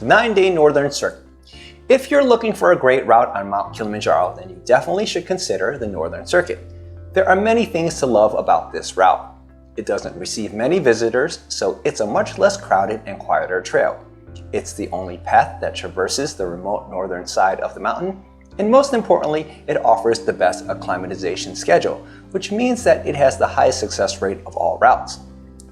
the 9-day Northern Circuit. If you're looking for a great route on Mount Kilimanjaro, then you definitely should consider the Northern Circuit. There are many things to love about this route. It doesn't receive many visitors, so it's a much less crowded and quieter trail. It's the only path that traverses the remote northern side of the mountain, and most importantly, it offers the best acclimatization schedule, which means that it has the highest success rate of all routes.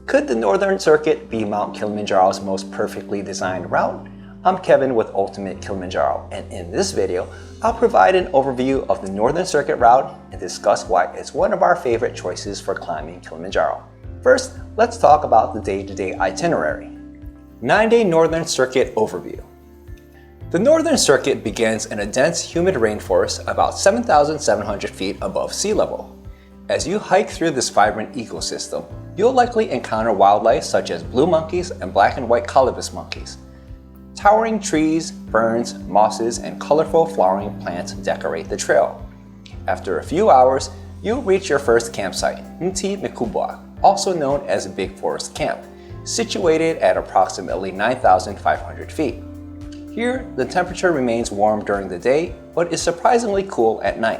Could the Northern Circuit be Mount Kilimanjaro's most perfectly designed route? I'm Kevin with Ultimate Kilimanjaro, and in this video, I'll provide an overview of the Northern Circuit route and discuss why it's one of our favorite choices for climbing Kilimanjaro. First, let's talk about the day-to-day itinerary. 9-day Northern Circuit overview. The Northern Circuit begins in a dense, humid rainforest about 7,700 feet above sea level. As you hike through this vibrant ecosystem, you'll likely encounter wildlife such as blue monkeys and black and white colobus monkeys. Towering trees, ferns, mosses, and colorful flowering plants decorate the trail. After a few hours, you'll reach your first campsite, Mti Mikubwa, also known as Big Forest Camp, situated at approximately 9,500 feet. Here, the temperature remains warm during the day, but is surprisingly cool at night.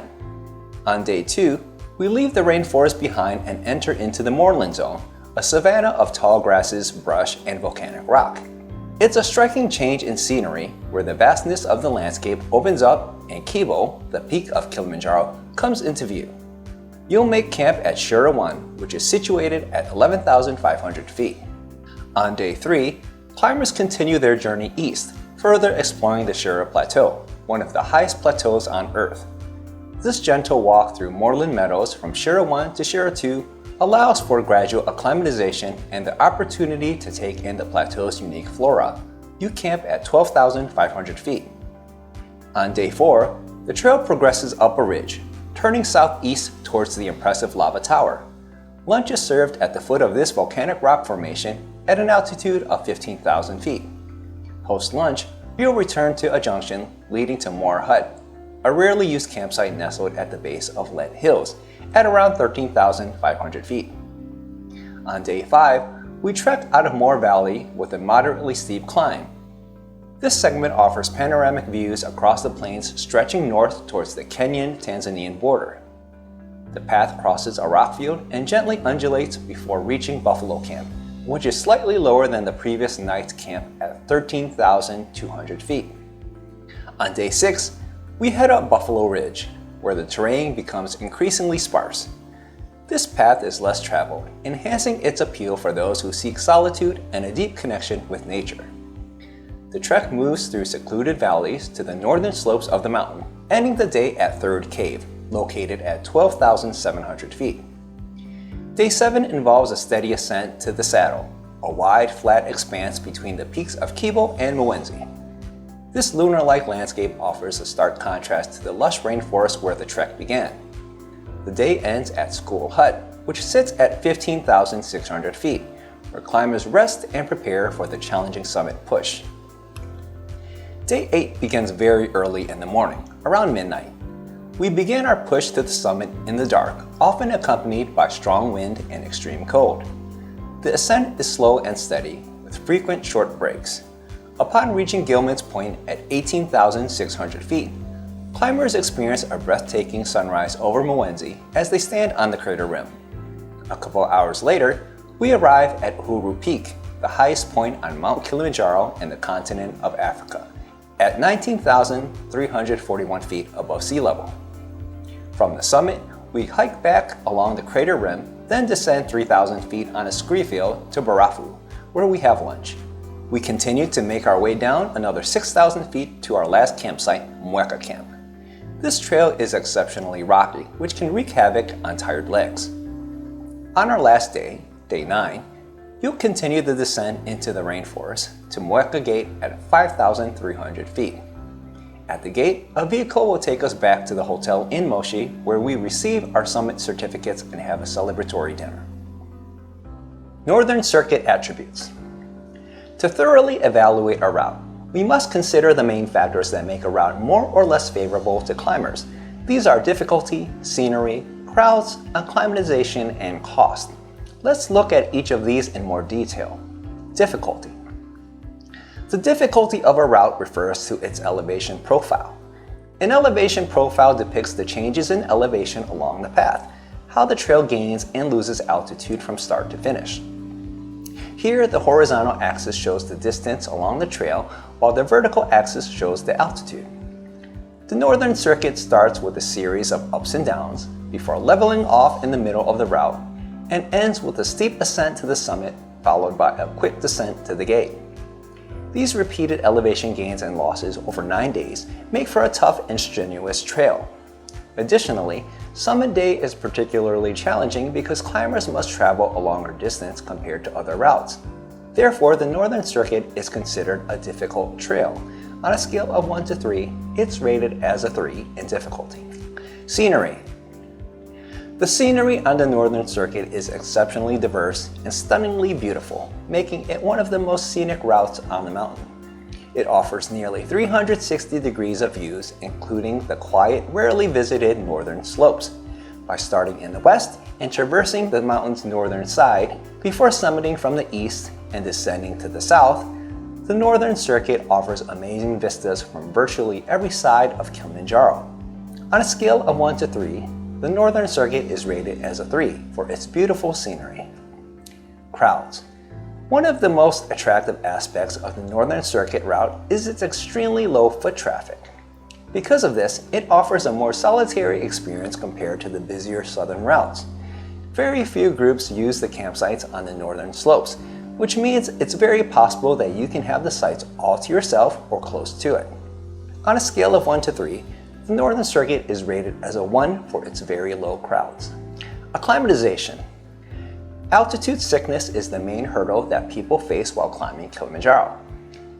On day 2, we leave the rainforest behind and enter into the moorland zone, a savanna of tall grasses, brush, and volcanic rock. It's a striking change in scenery where the vastness of the landscape opens up and Kibo, the peak of Kilimanjaro, comes into view. You'll make camp at Shira 1, which is situated at 11,500 feet. On day 3, climbers continue their journey east, further exploring the Shira Plateau, one of the highest plateaus on Earth. This gentle walk through moorland meadows from Shira 1 to Shira 2 allows for gradual acclimatization and the opportunity to take in the plateau's unique flora. You camp at 12,500 feet. On day 4, the trail progresses up a ridge, turning southeast towards the impressive lava tower. Lunch is served at the foot of this volcanic rock formation at an altitude of 15,000 feet. Post-lunch, you'll return to a junction leading to Moor Hut, a rarely used campsite nestled at the base of Lead Hills at around 13,500 feet. On day 5, we trek out of Moor Valley with a moderately steep climb. This segment offers panoramic views across the plains stretching north towards the Kenyan-Tanzanian border. The path crosses a rock field and gently undulates before reaching Buffalo Camp, which is slightly lower than the previous night's camp at 13,200 feet. On day 6, we head up Buffalo Ridge, where the terrain becomes increasingly sparse. This path is less traveled, enhancing its appeal for those who seek solitude and a deep connection with nature. The trek moves through secluded valleys to the northern slopes of the mountain, ending the day at Third Cave, located at 12,700 feet. Day 7 involves a steady ascent to the Saddle, a wide, flat expanse between the peaks of Kibo and Mwenzi. This lunar-like landscape offers a stark contrast to the lush rainforest where the trek began. The day ends at School Hut, which sits at 15,600 feet, where climbers rest and prepare for the challenging summit push. Day 8 begins very early in the morning, around midnight. We begin our push to the summit in the dark, often accompanied by strong wind and extreme cold. The ascent is slow and steady, with frequent short breaks. Upon reaching Gilman's Point at 18,600 feet, climbers experience a breathtaking sunrise over Mwenzi as they stand on the crater rim. A couple hours later, we arrive at Uhuru Peak, the highest point on Mount Kilimanjaro in the continent of Africa, at 19,341 feet above sea level. From the summit, we hike back along the crater rim, then descend 3,000 feet on a scree field to Barafu, where we have lunch. We continue to make our way down another 6,000 feet to our last campsite, Mweka Camp. This trail is exceptionally rocky, which can wreak havoc on tired legs. On our last day, day 9, you'll continue the descent into the rainforest to Mweka Gate at 5,300 feet. At the gate, a vehicle will take us back to the hotel in Moshi, where we receive our summit certificates and have a celebratory dinner. Northern Circuit attributes. To thoroughly evaluate a route, we must consider the main factors that make a route more or less favorable to climbers. These are difficulty, scenery, crowds, acclimatization, and cost. Let's look at each of these in more detail. Difficulty. The difficulty of a route refers to its elevation profile. An elevation profile depicts the changes in elevation along the path, how the trail gains and loses altitude from start to finish. Here, the horizontal axis shows the distance along the trail, while the vertical axis shows the altitude. The Northern Circuit starts with a series of ups and downs before leveling off in the middle of the route and ends with a steep ascent to the summit followed by a quick descent to the gate. These repeated elevation gains and losses over 9 days make for a tough and strenuous trail. Additionally, Summit Day is particularly challenging because climbers must travel a longer distance compared to other routes. Therefore, the Northern Circuit is considered a difficult trail. On a scale of 1 to 3, it's rated as a 3 in difficulty. Scenery. The scenery on the Northern Circuit is exceptionally diverse and stunningly beautiful, making it one of the most scenic routes on the mountain. It offers nearly 360 degrees of views, including the quiet, rarely visited northern slopes. By starting in the west and traversing the mountain's northern side before summiting from the east and descending to the south, the Northern Circuit offers amazing vistas from virtually every side of Kilimanjaro. On a scale of 1 to 3, the Northern Circuit is rated as a 3 for its beautiful scenery. Crowds. One of the most attractive aspects of the Northern Circuit route is its extremely low foot traffic. Because of this, it offers a more solitary experience compared to the busier southern routes. Very few groups use the campsites on the northern slopes, which means it's very possible that you can have the sites all to yourself or close to it. On a scale of 1 to 3, the Northern Circuit is rated as a 1 for its very low crowds. Acclimatization. Altitude sickness is the main hurdle that people face while climbing Kilimanjaro.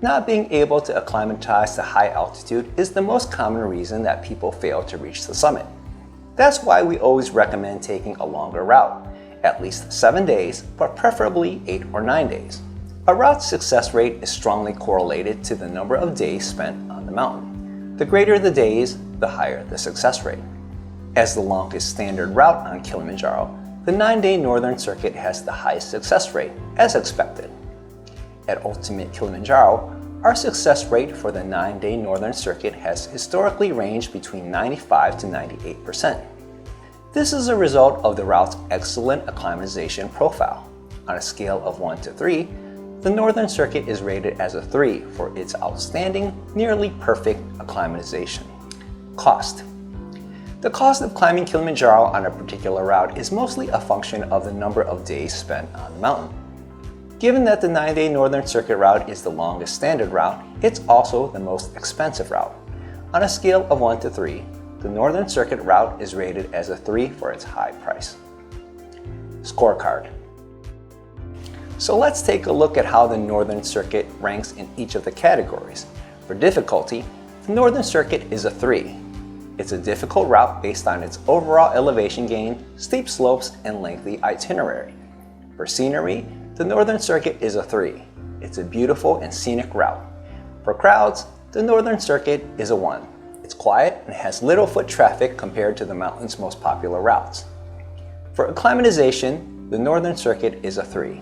Not being able to acclimatize to high altitude is the most common reason that people fail to reach the summit. That's why we always recommend taking a longer route, at least 7 days, but preferably 8 or 9 days. A route's success rate is strongly correlated to the number of days spent on the mountain. The greater the days, the higher the success rate. As the longest standard route on Kilimanjaro, the 9-day Northern Circuit has the highest success rate, as expected. At Ultimate Kilimanjaro, our success rate for the 9-day Northern Circuit has historically ranged between 95 to 98%. This is a result of the route's excellent acclimatization profile. On a scale of 1 to 3, the Northern Circuit is rated as a 3 for its outstanding, nearly perfect acclimatization. Cost. The cost of climbing Kilimanjaro on a particular route is mostly a function of the number of days spent on the mountain. Given that the 9-day Northern Circuit route is the longest standard route, it's also the most expensive route. On a scale of 1 to 3, the Northern Circuit route is rated as a 3 for its high price. Scorecard. So let's take a look at how the Northern Circuit ranks in each of the categories. For difficulty, the Northern Circuit is a 3. It's a difficult route based on its overall elevation gain, steep slopes, and lengthy itinerary. For scenery, the Northern Circuit is a 3. It's a beautiful and scenic route. For crowds, the Northern Circuit is a 1. It's quiet and has little foot traffic compared to the mountain's most popular routes. For acclimatization, the Northern Circuit is a 3.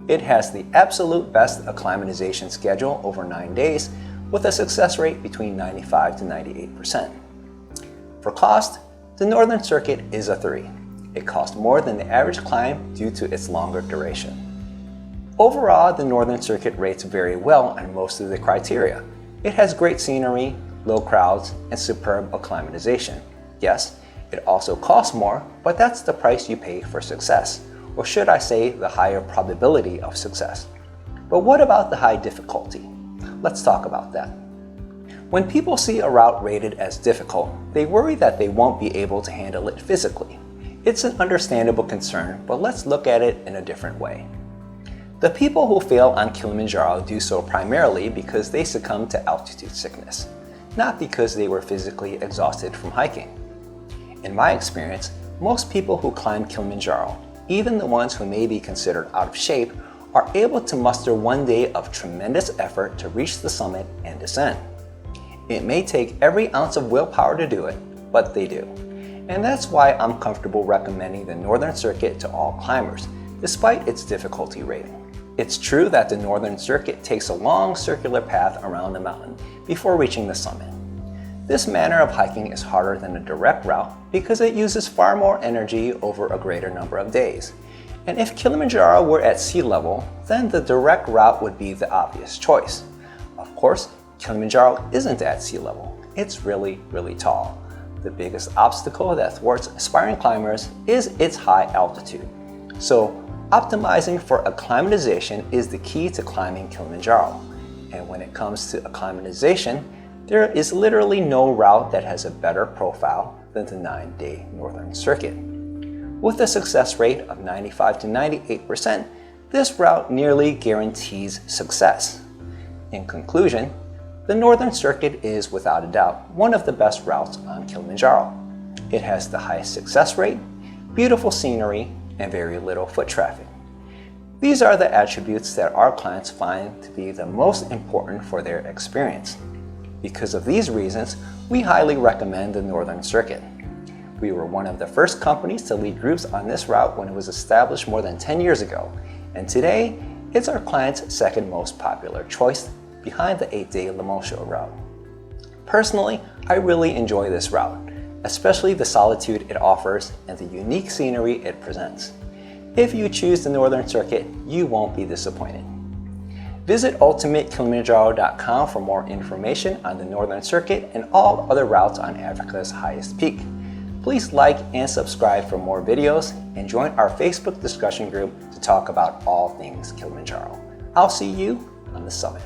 It has the absolute best acclimatization schedule over 9 days with a success rate between 95 to 98%. For cost, the Northern Circuit is a 3. It costs more than the average climb due to its longer duration. Overall, the Northern Circuit rates very well on most of the criteria. It has great scenery, low crowds, and superb acclimatization. Yes, it also costs more, but that's the price you pay for success, or should I say the higher probability of success. But what about the high difficulty? Let's talk about that. When people see a route rated as difficult, they worry that they won't be able to handle it physically. It's an understandable concern, but let's look at it in a different way. The people who fail on Kilimanjaro do so primarily because they succumb to altitude sickness, not because they were physically exhausted from hiking. In my experience, most people who climb Kilimanjaro, even the ones who may be considered out of shape, are able to muster 1 day of tremendous effort to reach the summit and descend. It may take every ounce of willpower to do it, but they do. And that's why I'm comfortable recommending the Northern Circuit to all climbers, despite its difficulty rating. It's true that the Northern Circuit takes a long circular path around the mountain before reaching the summit. This manner of hiking is harder than a direct route because it uses far more energy over a greater number of days. And if Kilimanjaro were at sea level, then the direct route would be the obvious choice. Of course, Kilimanjaro isn't at sea level. It's really, really tall. The biggest obstacle that thwarts aspiring climbers is its high altitude. So, optimizing for acclimatization is the key to climbing Kilimanjaro. And when it comes to acclimatization, there is literally no route that has a better profile than the 9-day Northern Circuit. With a success rate of 95 to 98%, this route nearly guarantees success. In conclusion, the Northern Circuit is without a doubt one of the best routes on Kilimanjaro. It has the highest success rate, beautiful scenery, and very little foot traffic. These are the attributes that our clients find to be the most important for their experience. Because of these reasons, we highly recommend the Northern Circuit. We were one of the first companies to lead groups on this route when it was established more than 10 years ago, and today, it's our client's second most popular choice behind the 8-day Le Mans Show route. Personally, I really enjoy this route, especially the solitude it offers and the unique scenery it presents. If you choose the Northern Circuit, you won't be disappointed. Visit ultimatekilimanjaro.com for more information on the Northern Circuit and all other routes on Africa's highest peak. Please like and subscribe for more videos and join our Facebook discussion group to talk about all things Kilimanjaro. I'll see you on the summit.